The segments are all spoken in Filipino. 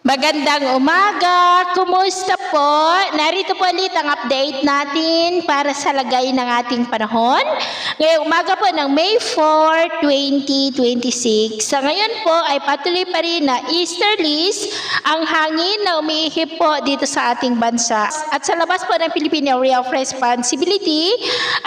Magandang umaga! Kumusta po? Narito po ulit ang update natin para sa lagay ng ating panahon. Ngayong umaga po ng May 4, 2026. Sa ngayon po ay patuloy pa rin na easterlies ang hangin na umiihip po dito sa ating bansa. At sa labas po ng Philippine Area of Responsibility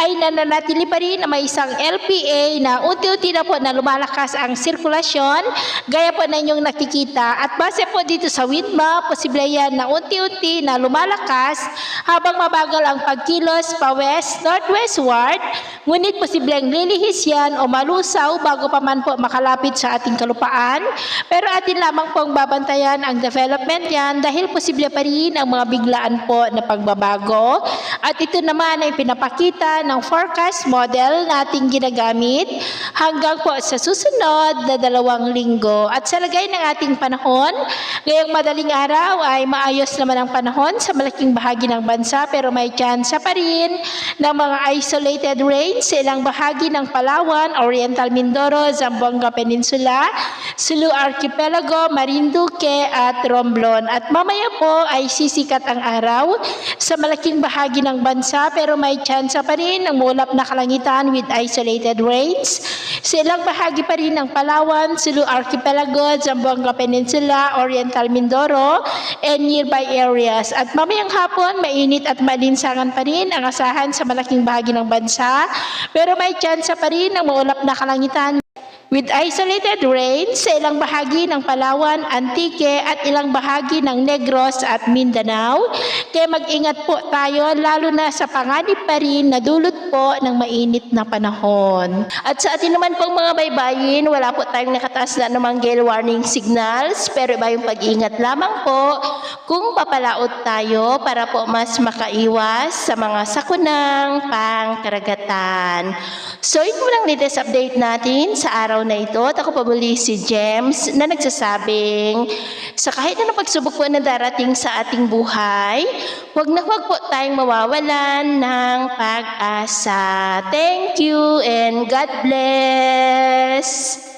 ay nananatili pa rin na may isang LPA na unti-unti na po na lumalakas ang sirkulasyon gaya po na inyong nakikita. At base po dito sa wind map, posible yan na unti-unti na lumalakas habang mabagal ang pagkilos pa west, northwestward, ngunit posibleng lilihis yan o malusaw bago pa man po makalapit sa ating kalupaan. Pero atin lamang pong babantayan ang development yan dahil posible pa rin ang mga biglaan po na pagbabago. At ito naman ay pinapakita ng forecast model nating ginagamit hanggang po sa susunod na 2 linggo. At sa lagay ng ating panahon, ngayong madaling araw ay maayos naman ang panahon sa malaking bahagi ng bansa pero may tsansa pa rin ng mga isolated rain sa ilang bahagi ng Palawan, Oriental Mindoro, Zamboanga Peninsula, Sulu Archipelago, Marinduque at Romblon. At mamaya po ay sisikat ang araw sa malaking bahagi ng bansa pero may tsansa pa rin ng mulap na kalangitan with isolated rains sa ilang bahagi pa rin ng Palawan, Sulu Archipelago, Zamboanga Peninsula, Oriental Mindoro, and nearby areas. At mamayang hapon, mainit at malinsangan pa rin ang asahan sa malaking bahagi ng bansa, pero may tsansa pa rin ng maulap na kalangitan with isolated rain sa ilang bahagi ng Palawan, Antique at ilang bahagi ng Negros at Mindanao. Kaya mag-ingat po tayo lalo na sa panganib pa rin na dulot po ng mainit na panahon. At sa atin naman pong mga baybayin, wala po tayong nakataas na namang gale warning signals pero iba yung pag-ingat lamang po kung papalaot tayo para po mas makaiwas sa mga sakunang pangkaragatan. So ito lang latest update natin sa araw na ito. At ako pa muli si James na nagsasabing sa kahit na pagsubok po na darating sa ating buhay, huwag na huwag po tayong mawawalan ng pag-asa. Thank you and God bless!